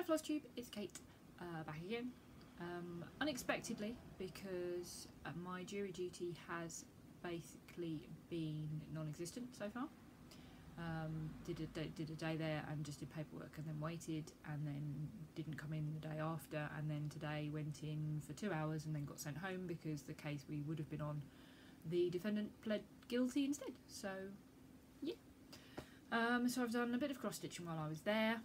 Hi Flosstube, it's Kate back again. Unexpectedly, because my jury duty has basically been non-existent so far. Did a day there and just did paperwork and then waited and then didn't come in the day after, and then today went in for 2 hours and then got sent home because the case we would have been on, the defendant pled guilty instead. So yeah. So I've done a bit of cross-stitching while I was there.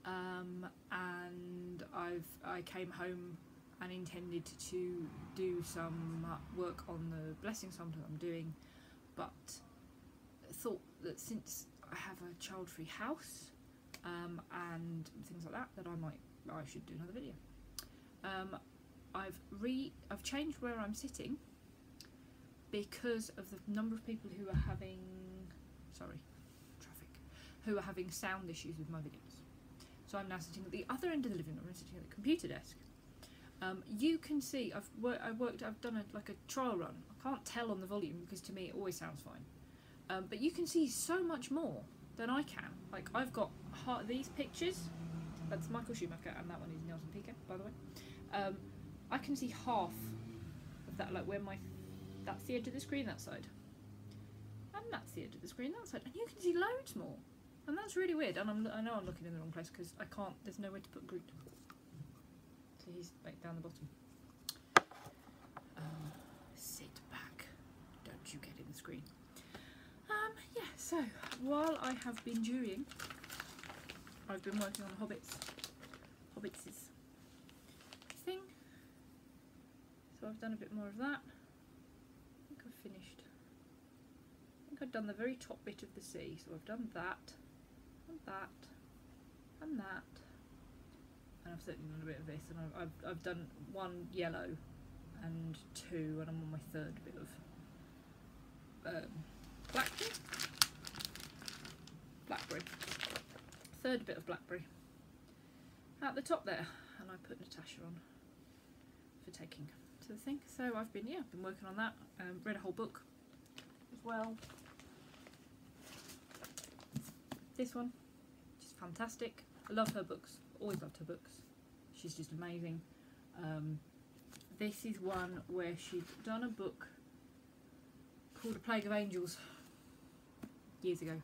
And I came home and intended to do some work on the blessing psalm that I'm doing, but thought that since I have a child-free house and things like that, I should do another video. I've changed where I'm sitting because of the number of people who are having having sound issues with my videos. So I'm now sitting at the other end of the living room. I'm sitting at the computer desk. You can see I've done like a trial run. I can't tell on the volume because to me it always sounds fine. But you can see so much more than I can. Like I've got these pictures. That's Michael Schumacher, and that one is Nelson Piquet, by the way. I can see half of that, like where that's the edge of the screen that side, and that's the edge of the screen that side, and you can see loads more. And that's really weird, and I know I'm looking in the wrong place because I can't, there's nowhere to put Groot. So he's like down the bottom. Sit back, don't you get in the screen. Yeah, so while I have been jurying, I've been working on the Hobbits' thing. So I've done a bit more of that. I think I've finished. I think I've done the very top bit of the sea, so I've done that. That and that, and I've certainly done a bit of this, and I've done one yellow and two, and I'm on my third bit of blackberry, third bit of blackberry at the top there, and I put Natasha on for taking to the thing. So I've been working on that, read a whole book as well. This one, just fantastic. I love her books, always loved her books. She's just amazing. This is one where she'd done a book called A Plague of Angels years ago,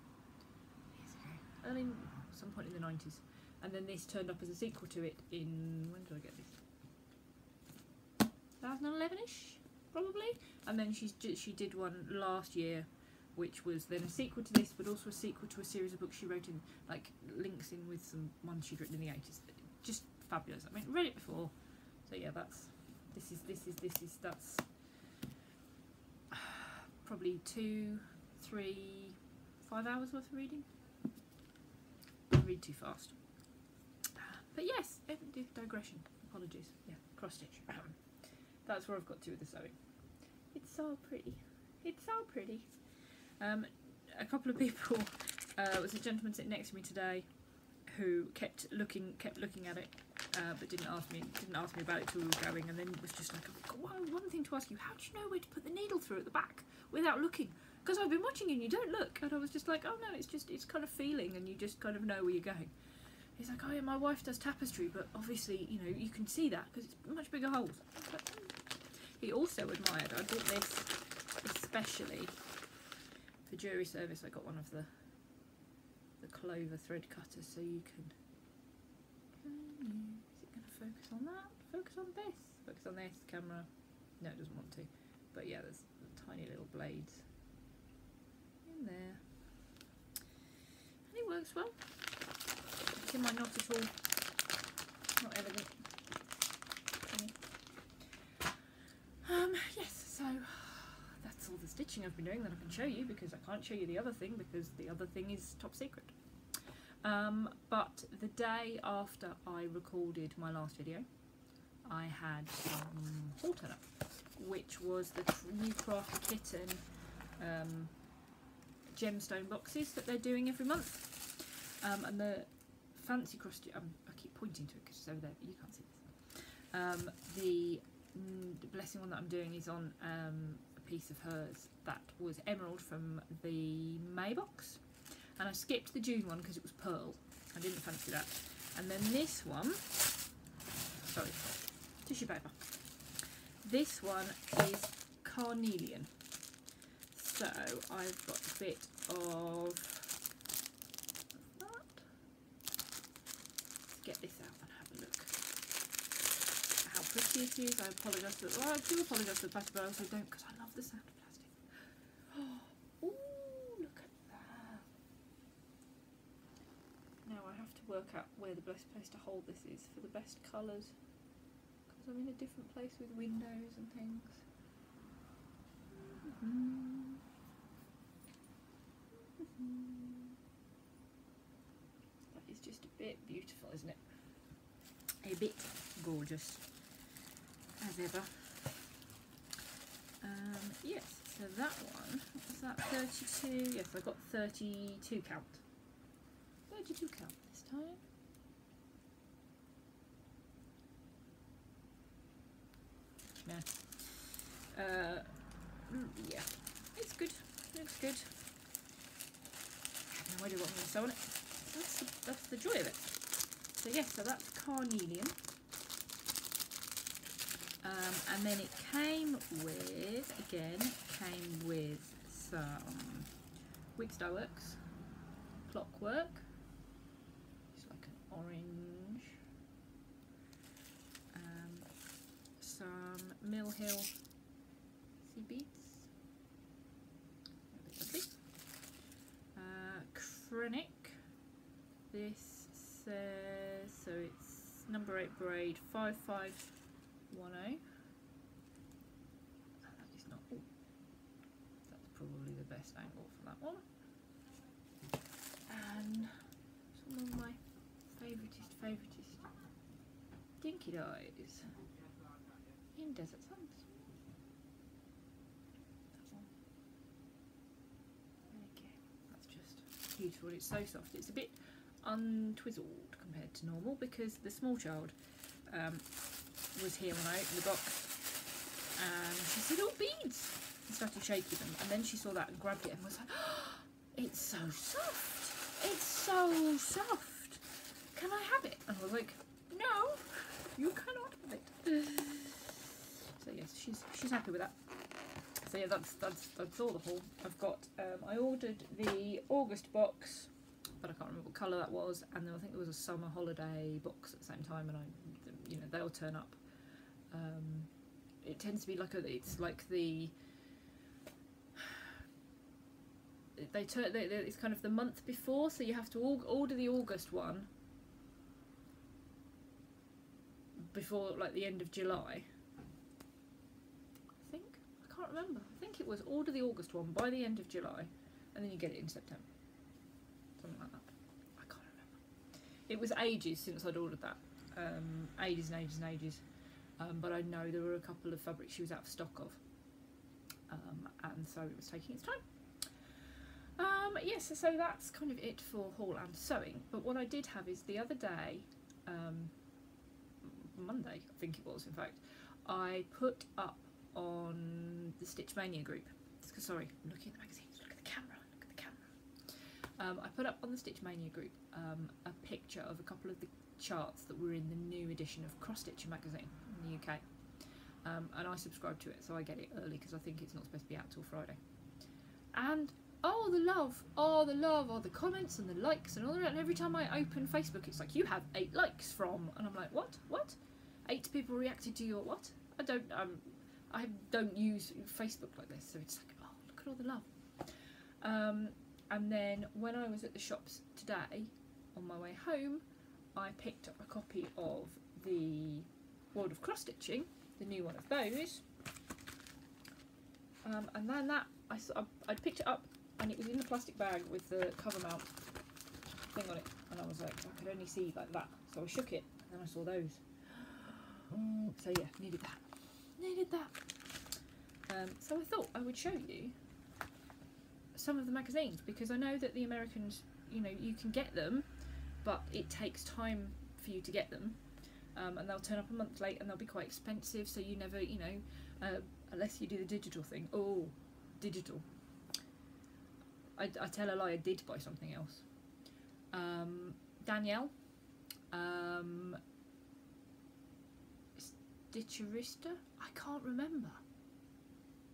early, some point in the 90s. And then this turned up as a sequel to it in, when did I get this? 2011ish, probably. And then she did one last year, which was then a sequel to this, but also a sequel to a series of books she wrote in, like links in with some ones she'd written in the 80s. Just fabulous. I mean, read it before, so yeah, that's probably 2, 3, 5 hours worth of reading. I read too fast. But yes, digression. Apologies. Yeah, cross stitch. That's where I've got to with the sewing. It's so pretty. It's so pretty. A couple of people, there was a gentleman sitting next to me today who kept looking at it, but didn't ask me about it till we were going, and then was just like, I've got one thing to ask you. How do you know where to put the needle through at the back without looking? Because I've been watching you and you don't look. And I was just like, oh no, it's kind of feeling, and you just kind of know where you're going. He's like, oh yeah, my wife does tapestry, but obviously, you know, you can see that because it's much bigger holes. But he also admired, I bought this especially for jury service. I got one of the clover thread cutters, so you can is it going to focus on that? Focus on this? Focus on this camera? No, it doesn't want to. But yeah, there's tiny little blades in there, and it works well. It's in my not at all, not elegant. Yes, so that's all the stitching I've been doing that I can show you, because I can't show you the other thing because the other thing is top secret. But the day after I recorded my last video, I had some haul turn up, which was the new Craft Kitten gemstone boxes that they're doing every month. And the fancy cross, I keep pointing to it because it's over there, but you can't see this. The blessing one that I'm doing is on a piece of hers that was emerald from the May box, and I skipped the June one because it was pearl. I didn't fancy that, And then this one, sorry, tissue paper. This one is carnelian. So I've got a bit of that. Let's get this out and have a look at how pretty it is. I apologise for, well, I do apologise for the plastic, but I also don't, because I love the sound of plastic. Oh, ooh, look at that. Now I have to work out where the best place to hold this is for the best colours, because I'm in a different place with windows and things. That is just a bit beautiful, isn't it? A bit gorgeous, as ever. Yes, so that one, what was that, 32? Yes, I got 32 count. 32 count this time. Yeah, it's good. Looks good. I have no idea what I'm going to sew on it. That's the joy of it. So yes, so that's carnelian. And then it came with some Wix Dye Works clockwork. It's like an orange. Some Mill Hill sea beads. Lovely. Krennic. This says, so it's number 8 braid 5510. That is not, oh, that's probably the best angle for that one. And some of my favouriteest dinky dyes in Desert Sands. That one. Okay, that's just beautiful. It's so soft. It's a bit untwizzled compared to normal because the small child was here when I opened the box and she said, "Oh, beads!" and started shaking them, and then she saw that and grabbed it and was like, "Oh, it's so soft! It's so soft! Can I have it?" And I was like, "No, you cannot have it." So yes, she's happy with that. So yeah, that's all the haul. I've got I ordered the August box, but I can't remember what colour that was, and then I think there was a summer holiday box at the same time, and they'll turn up. It tends to be like it's kind of the month before, so you have to order the August one before like the end of July. I can't remember. I think it was order the August one by the end of July, and then you get it in September. Something like that. I can't remember. It was ages since I'd ordered that. Ages. But I know there were a couple of fabrics she was out of stock of. And so it was taking its time. Yes, so that's kind of it for haul and sewing. But what I did have is the other day, Monday, I think it was, in fact, I put up on the Stitch Mania group. Sorry, I'm looking at the magazines. Look at the camera. I put up on the Stitch Mania group a picture of a couple of the charts that were in the new edition of Cross Stitcher magazine in the UK. And I subscribe to it, so I get it early because I think it's not supposed to be out till Friday. And oh the love, all the comments and the likes and all that. And every time I open Facebook, it's like, you have 8 likes from, and I'm like, what? 8 people reacted to your what? I don't use Facebook like this, so it's like, oh, look at all the love. And then when I was at the shops today, on my way home, I picked up a copy of the World of Cross Stitching, the new one of those. And then I picked it up, and it was in the plastic bag with the cover mount thing on it, and I was like, I could only see like that, so I shook it, and then I saw those. So yeah, needed that. So I thought I would show you some of the magazines, because I know that the Americans, you can get them, but it takes time for you to get them, and they'll turn up a month late and they'll be quite expensive, so you never, unless you do the digital thing. Oh, digital. I tell a lie, I did buy something else. Danielle Stitcherista? I can't remember.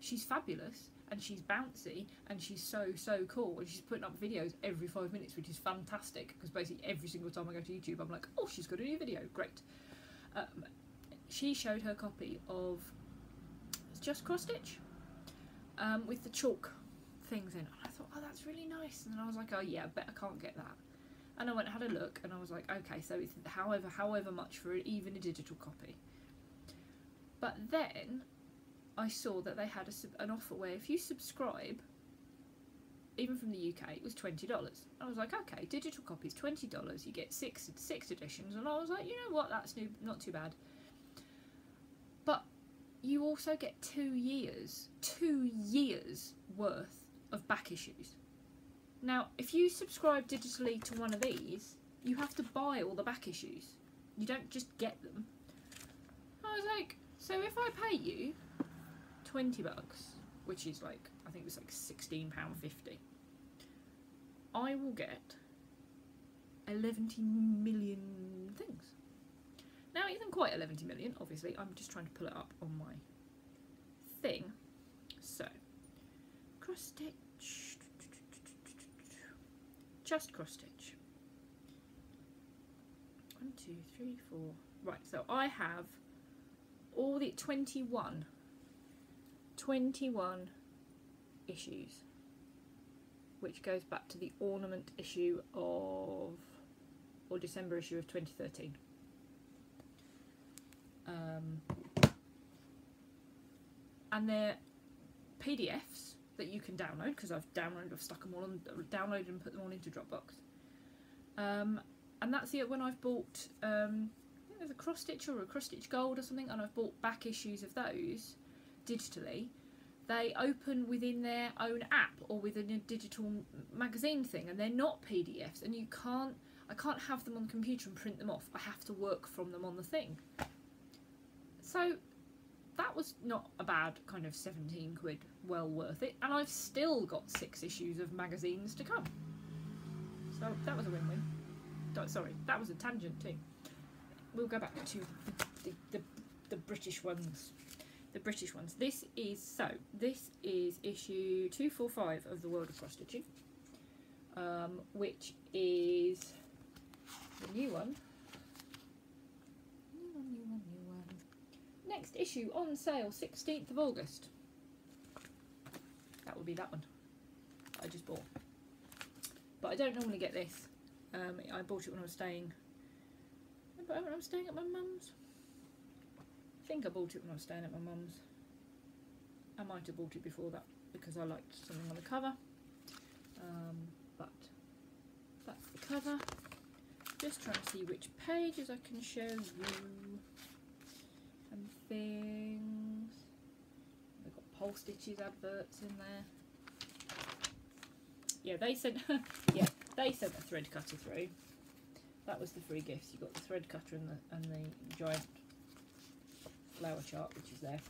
She's fabulous and she's bouncy and she's so cool, and she's putting up videos every 5 minutes, which is fantastic, because basically every single time I go to YouTube I'm like, oh, she's got a new video, great. She showed her copy of just cross stitch with the chalk things in, and I thought, oh, that's really nice, and then I was like, oh yeah, I bet I can't get that. And I went and had a look, and I was like, okay, so it's however much for even a digital copy. But then I saw that they had an offer where if you subscribe, even from the UK, it was $20. I was like, okay, digital copies, $20, you get six editions, and I was like, you know what, that's not too bad. But you also get 2 years worth of back issues. Now, if you subscribe digitally to one of these, you have to buy all the back issues. You don't just get them. I was like, so if I pay you $20, which is like, I think it was like £16.50, I will get 11 million things. Now, it isn't quite 11 million, obviously. I'm just trying to pull it up on my thing. So, cross stitch. Just cross stitch. 1, 2, 3, 4. Right, so I have all the 21 issues, which goes back to the ornament issue of, or December issue of 2013. And they're PDFs that you can download, because I've stuck them all on, downloaded and put them all into Dropbox. And that's it. When I've bought, I think there's a cross stitch or a cross stitch gold or something, and I've bought back issues of those digitally. They open within their own app or within a digital magazine thing, and they're not PDFs, and I can't have them on the computer and print them off. I have to work from them on the thing. So that was not a bad kind of 17 quid, well worth it, and I've still got 6 issues of magazines to come. So that was a win-win. Sorry, that was a tangent too. We'll go back to the British ones. The British ones. This is issue 245 of the World of Cross Stitching, which is the new one. New one. Next issue on sale, 16th of August. That would be that one that I just bought. But I don't normally get this. I bought it when I was staying. When I was staying at my mum's. I think I bought it when I was staying at my mum's. I might have bought it before that because I liked something on the cover. But that's the cover. Just trying to see which pages I can show you and things. They've got Pole Stitches adverts in there. Yeah, they sent they sent a thread cutter through. That was the free gifts. You got the thread cutter and the giant flower chart, which is there.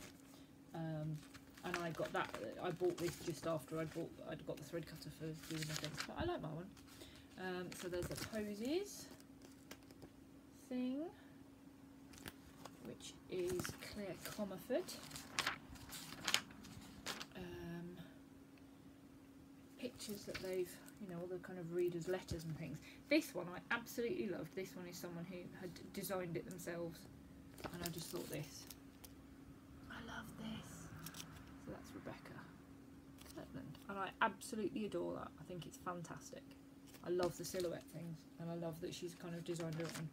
And I got that. I bought this just after I'd got the thread cutter for doing the things. But I like my one. So there's the poses thing, which is Claire Comerford. Pictures that they've, all the kind of readers' letters and things. This one I absolutely loved. This one is someone who had designed it themselves, and I just thought this. I love this. So that's Rebecca Kirtland, and I absolutely adore that. I think it's fantastic. I love the silhouette things, and I love that she's kind of designed her own.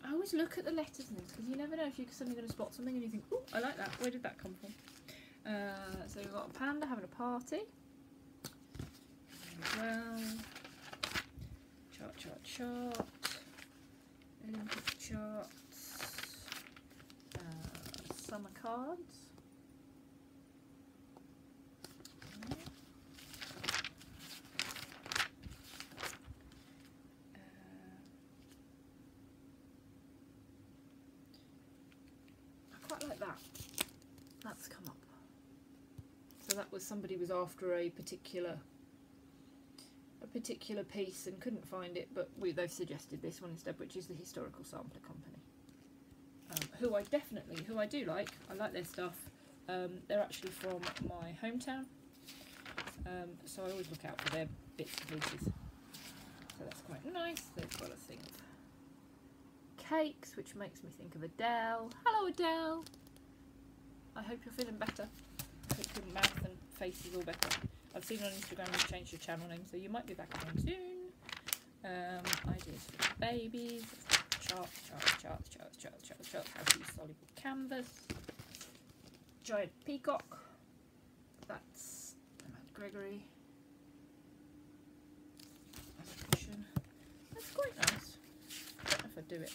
I always look at the letters and things because you never know if you're suddenly going to spot something and you think, oh, I like that. Where did that come from? So we've got a panda having a party as well. Chart. Olympic charts. Summer cards. I quite like that. That's come up. So that was somebody was after a particular particular piece and couldn't find it, but they've suggested this one instead, which is the Historical Sampler Company, who I do like. I like their stuff. They're actually from my hometown, so I always look out for their bits and pieces. So that's quite nice. They've got a thing of cakes, which makes me think of Adele. Hello, Adele. I hope you're feeling better. I hope your mouth and face is all better. I've seen on Instagram you've changed your channel name, so you might be back again soon. Ideas for the babies. Charts. How to use soluble canvas. Giant peacock. That's Matt Gregory. That's a cushion. That's quite nice. I don't know if I'd do it.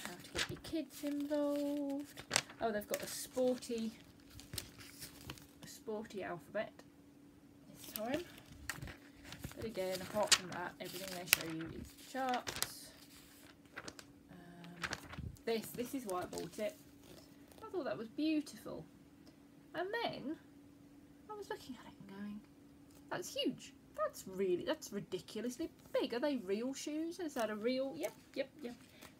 How to get your kids involved. Oh, they've got a sporty alphabet this time. But again, apart from that, everything they show you is charts. This is why I bought it. I thought that was beautiful. And then I was looking at it and going, that's huge. That's ridiculously big. Are they real shoes? Is that a real? Yep.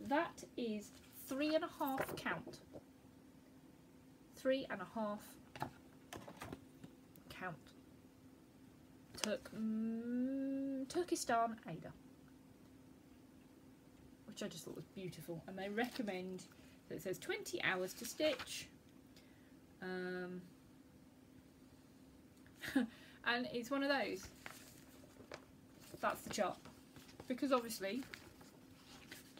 That is 3.5 count. 3.5 count. Turkistan Ada, which I just thought was beautiful, and they recommend that it says 20 hours to stitch, and it's one of those. That's the chart, because obviously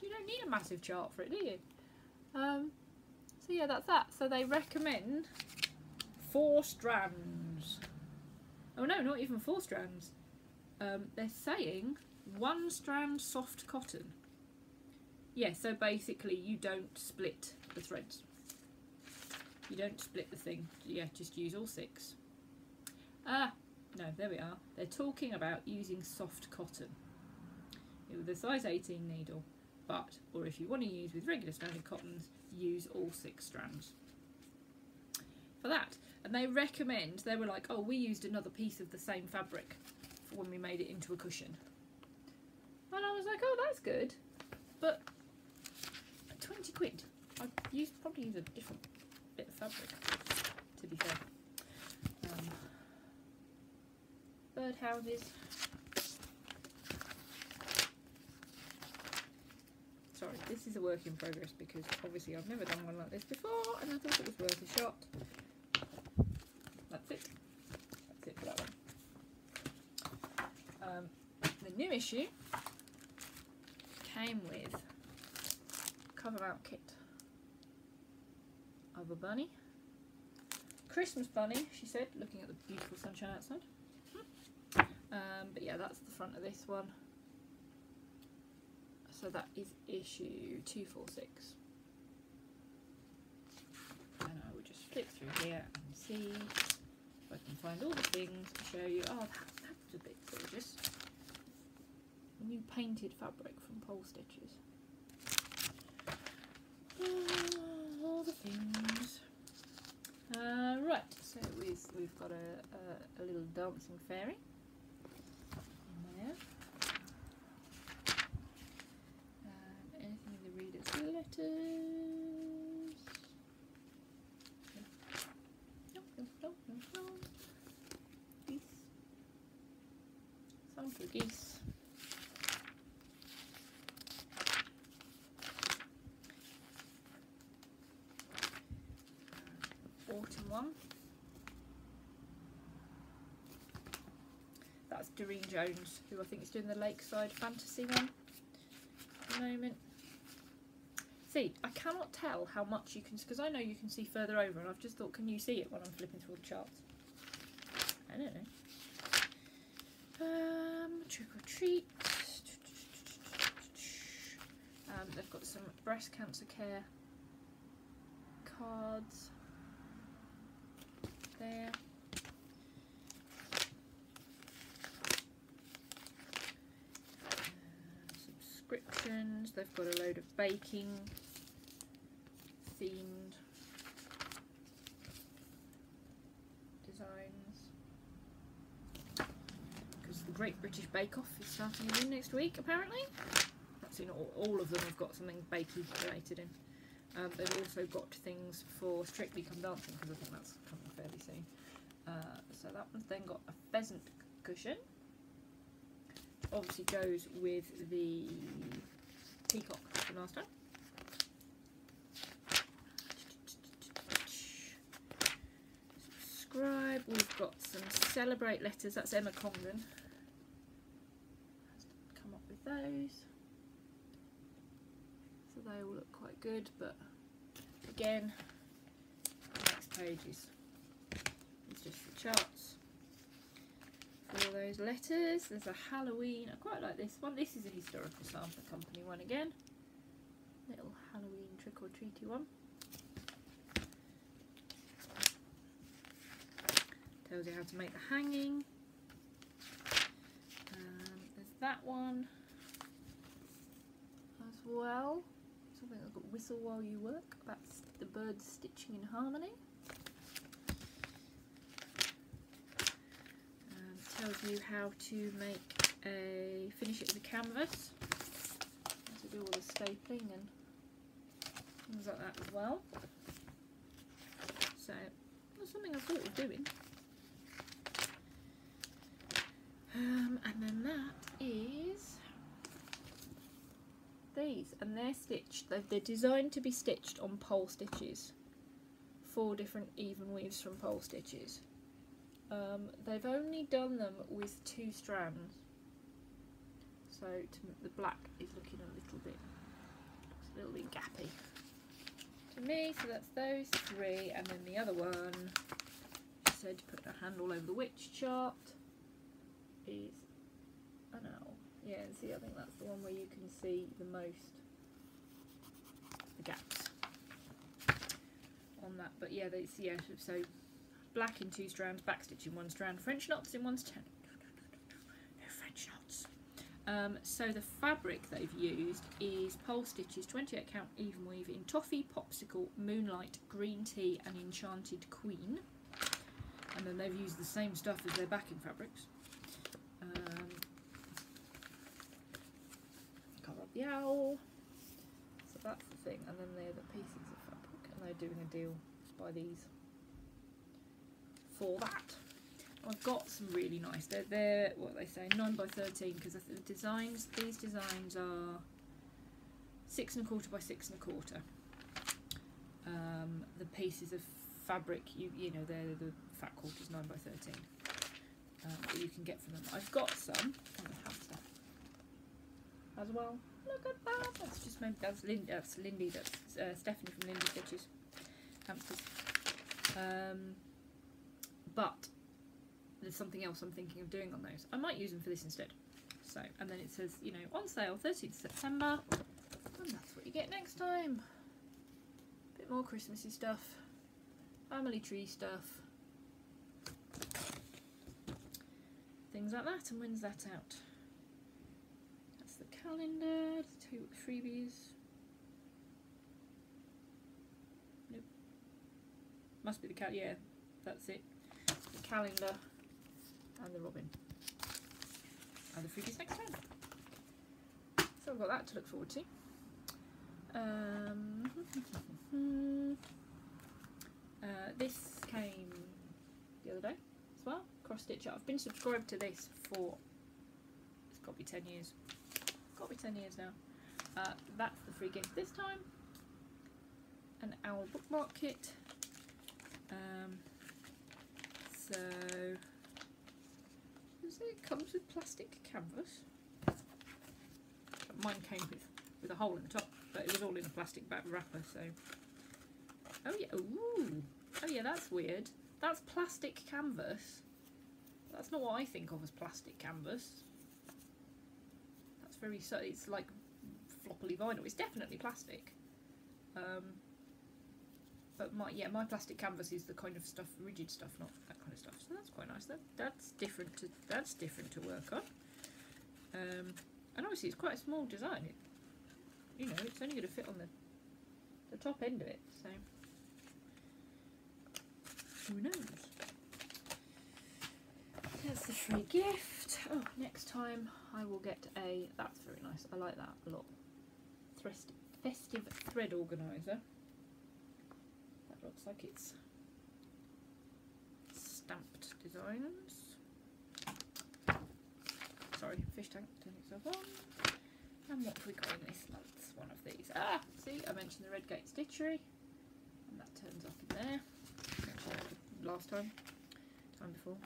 you don't need a massive chart for it, do you? So yeah, that's that. So they recommend 4 strands. Oh no, not even 4 strands. They're saying 1 strand soft cotton. Yeah, so basically you don't split the threads. You don't split the thing. Yeah, just use all 6. No, there we are. They're talking about using soft cotton with a size 18 needle, or if you want to use with regular standard cottons, use all 6 strands for that. And they recommend, they were like, oh, we used another piece of the same fabric for when we made it into a cushion. And I was like, oh, that's good. But 20 quid. I'd probably use a different bit of fabric, to be fair. Birdhouses. Sorry, this is a work in progress because obviously I've never done one like this before and I thought it was worth a shot. That's it. That's it for that one. The new issue came with a cover out kit of a bunny. Christmas bunny, she said, looking at the beautiful sunshine outside. But yeah, that's the front of this one. So that is issue 246. And I will just flip through here and see if I can find all the things to show you. Oh, that's a bit gorgeous. New painted fabric from Pole Stitches. All the things. Right, so we've got a little dancing fairy in there. Anything in the reader's letters? No. Geese. Some for geese. Autumn one. That's Doreen Jones, who I think is doing the Lakeside Fantasy one at the moment. See, I cannot tell how much you can, because I know you can see further over, and I've just thought, can you see it when I'm flipping through the charts? I don't know. Trick or treat. They've got some breast cancer care cards there. Subscriptions. They've got a load of baking themed designs. Great British Bake Off is starting again next week, apparently. That's in all of them have got something bakey related in. They've also got things for Strictly Come Dancing, because I think that's coming fairly soon. So that one's then got a pheasant cushion. Obviously goes with the peacock from last time. Subscribe. We've got some Celebrate letters. That's Emma Congdon. Come up with those. So they all look quite good, but again, the next page is just the charts for all those letters. There's a Halloween. I quite like this one. This is a Historical Sampler Company one again. Little Halloween trick or treaty one. Tells you how to make the hanging. There's that one as well. Something that's got Whistle While You Work. That's the birds stitching in harmony. Tells you how to finish it with a canvas. How to do all the stapling and things like that as well. So that's something I thought of doing. And then that is these, and they're stitched. They're designed to be stitched on pole stitches. 4 different even weaves from pole stitches. They've only done them with 2 strands, so the black is looking a little bit gappy to me. So that's those 3, and then the other one, she said to put a handle over the witch chart, is an owl. Yeah, and see, I think that's the one where you can see the most the gaps on that. But yeah, so black in 2 strands, backstitch in 1 strand, French knots in 1 strand. No French knots. So the fabric they've used is pole stitches, 28 count even weave in Toffee, Popsicle, Moonlight, Green Tea and Enchanted Queen. And then they've used the same stuff as their backing fabrics. Cover up the owl. So that's the thing. And then they're the pieces of fabric. And they're doing a deal to buy these for that. I've got some really nice, they're what they say, 9 by 13, because the designs, these designs are 6 1/4 by 6 1/4. The pieces of fabric, you know, they're the fat quarters, 9 by 13, that you can get from them. I've got some from the hamster as well. Look at that. That's just maybe that's Lindy. That's Stephanie from Lindy Stitches hamsters. But there's something else I'm thinking of doing on those. I might use them for this instead. So, and then it says, you know, on sale 30th September, and that's what you get next time. Bit more Christmassy stuff, family tree stuff, things like that. And when's that out? That's the calendar. 2 freebies. Nope. Must be the yeah, that's it. The calendar and the robin and the freebies next time. So I've got that to look forward to. This came the other day as well. Cross stitch. I've been subscribed to this for, it's got to be 10 years. Got to be 10 years now. That's the free gift this time. An owl bookmark kit. So it comes with plastic canvas. Mine came with a hole in the top, but it was all in a plastic back wrapper. So, oh yeah, ooh, oh yeah, that's weird. That's plastic canvas. That's not what I think of as plastic canvas. That's very, so it's like floppily vinyl. It's definitely plastic. But my plastic canvas is the kind of stuff, rigid stuff, not that kind of stuff. So that's quite nice. That's different to work on. And obviously it's quite a small design. You know, it's only going to fit on the top end of it. So who knows? That's the free gift. Oh, next time I will get a, that's very nice, I like that a lot, festive thread organiser. That looks like it's stamped designs. Sorry, fish tank, turn itself on. And what have we got in this month? One of these. Ah, see, I mentioned the Redgate Stitchery, and that turns up in there. Last time before.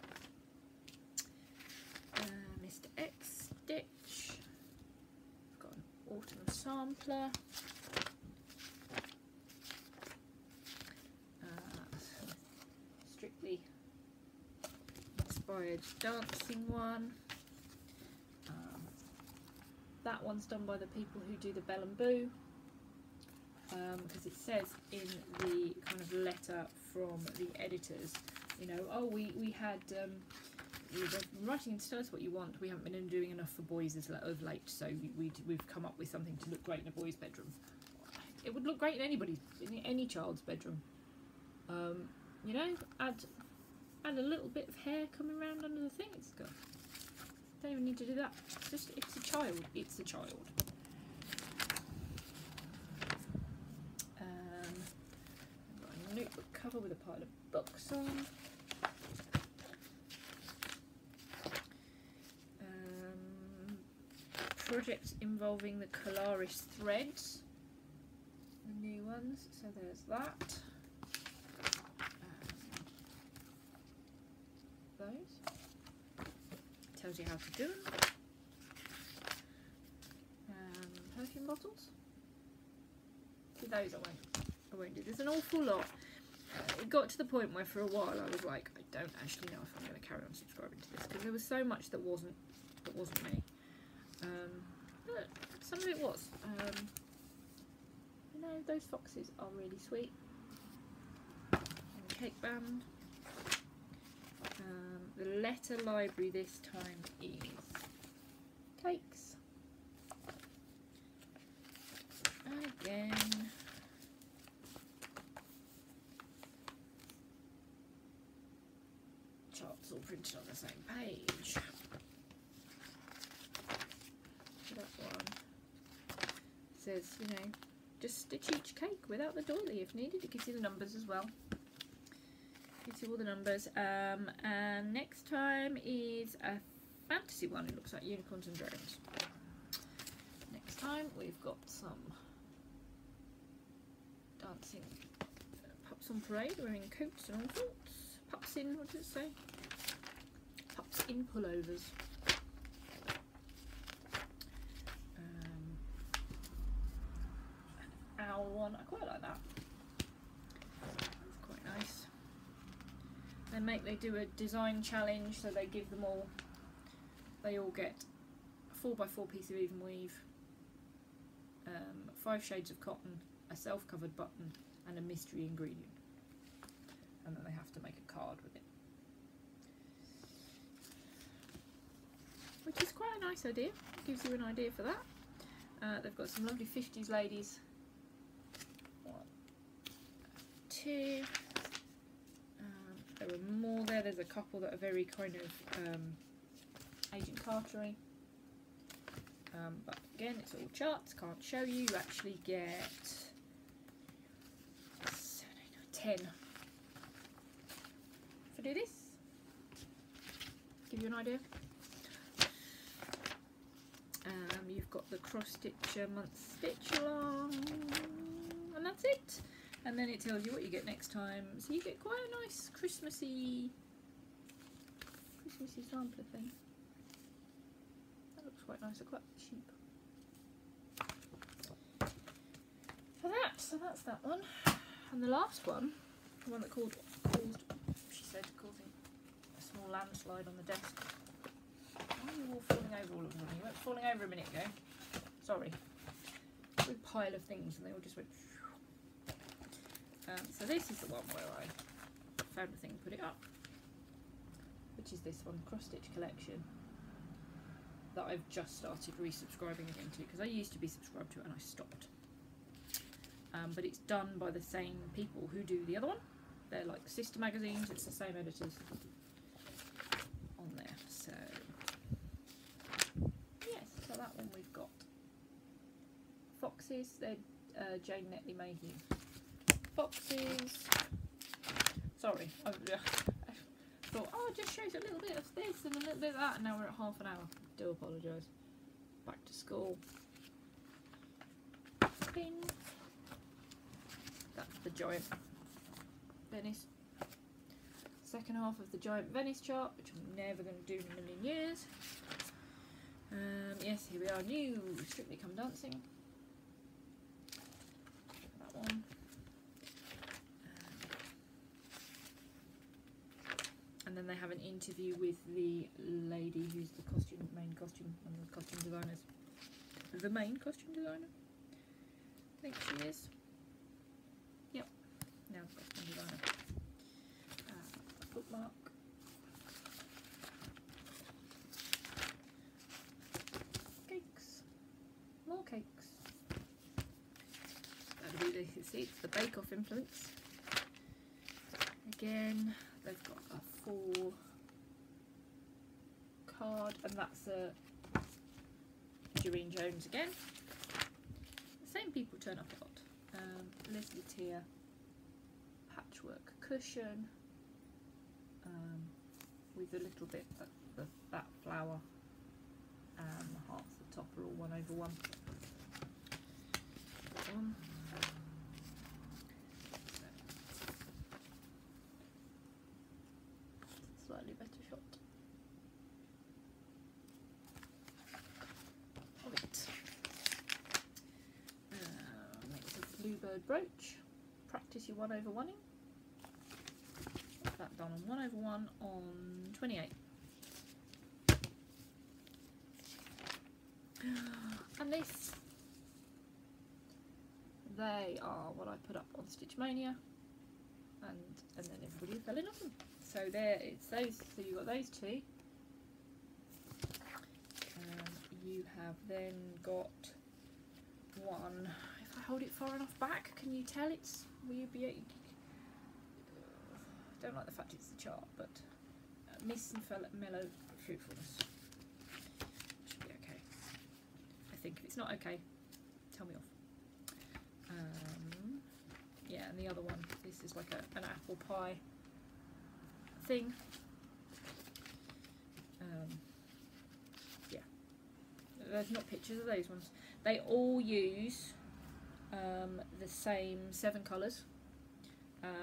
Mr. X Stitch. I've got an autumn sampler. Strictly inspired dancing one. That one's done by the people who do the Bell and Boo, because it says in the kind of letter from the editors, you know, oh, we had you were writing to tell us what you want. We haven't been doing enough for boys of late, so we've come up with something to look great in a boy's bedroom. It would look great in any child's bedroom. You know, add a little bit of hair coming around under the thing. It's got. Don't even need to do that. It's a child. It's a child. I've got a notebook cover with a pile of books on. Projects involving the Colaris threads. The new ones. So there's that. Those. Tells you how to do them. Perfume bottles. See, those I won't do. There's an awful lot. It got to the point where for a while I was like, I don't actually know if I'm going to carry on subscribing to this, because there was so much that wasn't me. But some of it was. You know, those foxes are really sweet. And cake band. The letter library this time is cakes. Again. Charts all printed on the same page. That one says, you know, just stitch each cake without the doily if needed. It gives you the numbers as well. Gives you all the numbers. And next time is a fantasy one. It looks like unicorns and dragons. Next time we've got some dancing pups on parade wearing coats and all sorts. Pups in, what does it say? Pups in pullovers. An owl one. I quite like that. That's quite nice. They do a design challenge, so they give them all. They all get a 4x4 piece of even weave, 5 shades of cotton, a self-covered button, and a mystery ingredient. And then they have to make a card with it, which is quite a nice idea. It gives you an idea for that. They've got some lovely 50s ladies. 1, 2. There are more there. There's a couple that are very kind of Agent Cartery. But again, it's all charts. Can't show you. You actually get 7, 8, 9, 10. If I do this, give you an idea. You've got the cross stitch month stitch along, and that's it. And then it tells you what you get next time. So you get quite a nice Christmassy sampler thing. That looks quite nice. They're quite cheap for that. So that's that one. And the last one, the one that caused, she said, causing a small landslide on the desk. Why are you all falling over all of them? You weren't falling over a minute ago. Sorry. A big pile of things, and they all just went. So this is the one where I found a thing, put it up, which is this one, Cross Stitch Collection, that I've just started resubscribing again to, because I used to be subscribed to it and I stopped. But it's done by the same people who do the other one. They're like sister magazines, it's the same editors on there. So Then we've got foxes. They're Jane Netley made you foxes. Sorry, I thought, oh, it just shows a little bit of this and a little bit of that, and now we're at half an hour. Do apologise. Back to school. Pin. That's the giant Venice. Second half of the giant Venice chart, which I'm never going to do in a million years. Yes, here we are, new Strictly Come Dancing. That one. And then they have an interview with the lady who's the one of the costume designers. The main costume designer? I think she is. Yep, now the costume designer. Bookmark. Cakes. More cakes. That'll be the, see, it's the Bake Off influence. Again, they've got a 4 card, and that's a Doreen Jones again. The same people turn up a lot. Leslie Tier patchwork cushion with a little bit of that flower, and the hearts at the top are all 1/1. Slightly better shot of it. It's a bluebird brooch. Practice your 1/1ing. Got that done on 1/1 on 28. And this, they are what I put up on Stitch Mania, and then everybody fell in love with them. So there, it's those. So you've got those two. You have then got one. If I hold it far enough back, can you tell it's? Will you be? I don't like the fact it's the chart, but Miss and Mellow Fruitfulness should be okay. I think if it's not okay, tell me off. Yeah, and the other one, this is like an apple pie thing. Yeah, there's not pictures of those ones. They all use the same 7 colours,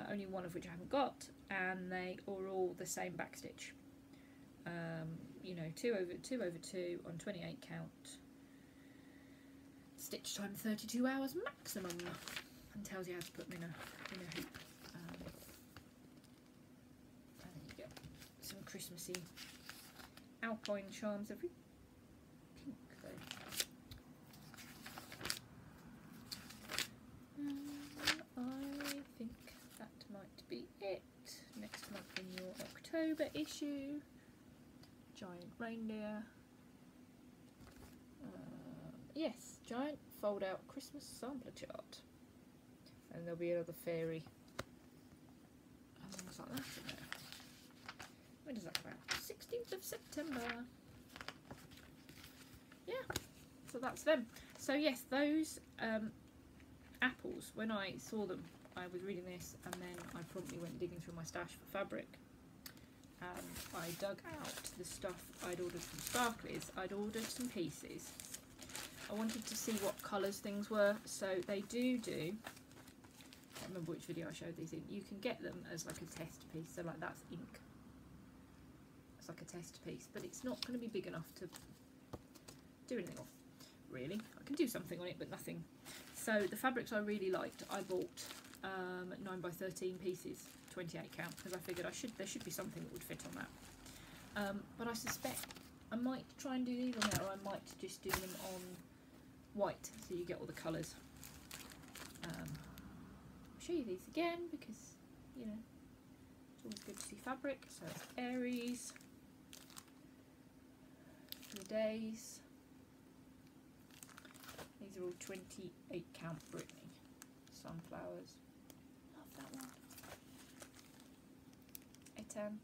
only one of which I haven't got, and they are all the same backstitch. You know, 2/2 on 28 count. Stitch time 32 hours maximum, and tells you how to put them in a hoop. And then you get some Christmassy alpine charms every pink though. I think that might be it. Next month in your October issue, giant reindeer. Yes, giant fold out Christmas sampler chart. And there'll be another fairy and things like that in there. When does that come out? 16th of September. Yeah, so that's them. So yes, those apples, when I saw them, I was reading this, and then I promptly went digging through my stash for fabric, and I dug out the stuff I'd ordered from Sparkly's. I'd ordered some pieces. I wanted to see what colours things were, so they do, I can't remember which video I showed these in, you can get them as like a test piece, so like that's ink. It's like a test piece, but it's not going to be big enough to do anything off, really. I can do something on it, but nothing. So the fabrics I really liked, I bought 9x13 pieces, 28 count, because I figured there should be something that would fit on that. But I suspect I might try and do these on there, or I might just do them on white, so you get all the colours. I'll show you these again because, you know, it's always good to see fabric. So it's Aries, the days. These are all 28 count Brittany. Sunflowers. Love that one. Etan.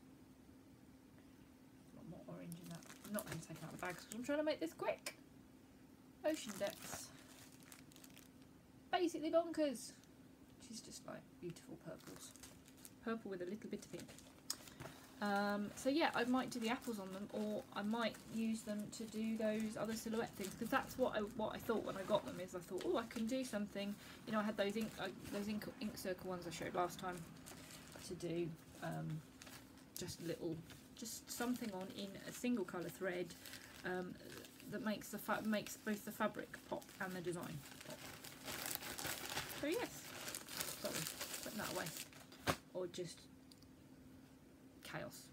A lot more orange in that. I'm not going to take out the bags because I'm trying to make this quick. Ocean Depths. Basically bonkers. She's just like beautiful purples. Purple with a little bit of pink. So yeah, I might do the apples on them, or I might use them to do those other silhouette things, because that's what I thought when I got them. Is I thought, oh, I can do something. You know, I had those ink circle ones I showed last time to do just something on in a single colour thread that makes both the fabric pop and the design pop. So yes, sorry, putting that away, or just chaos.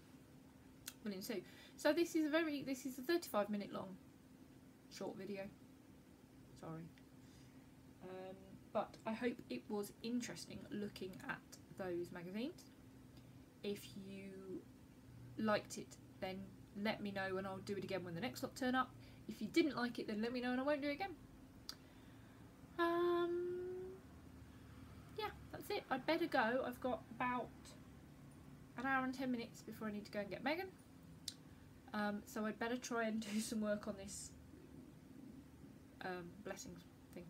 Brilliant. So this is a 35-minute long short video. Sorry, but I hope it was interesting looking at those magazines. If you liked it, then let me know and I'll do it again when the next lot turn up. If you didn't like it, then let me know and I won't do it again. Yeah, that's it. I'd better go. I've got about an hour and 10 minutes before I need to go and get Megan. So I'd better try and do some work on this blessings thing.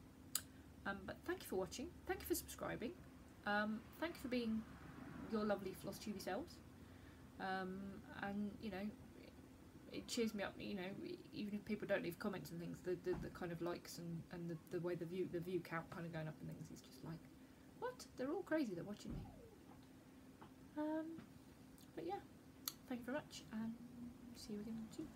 But thank you for watching. Thank you for subscribing. Thank you for being your lovely Flosstube selves. And you know, it cheers me up. You know, even if people don't leave comments and things, the kind of likes and the way the view count kind of going up and things is just like, what? They're all crazy. They're watching me. But yeah, thank you very much, and see you again soon.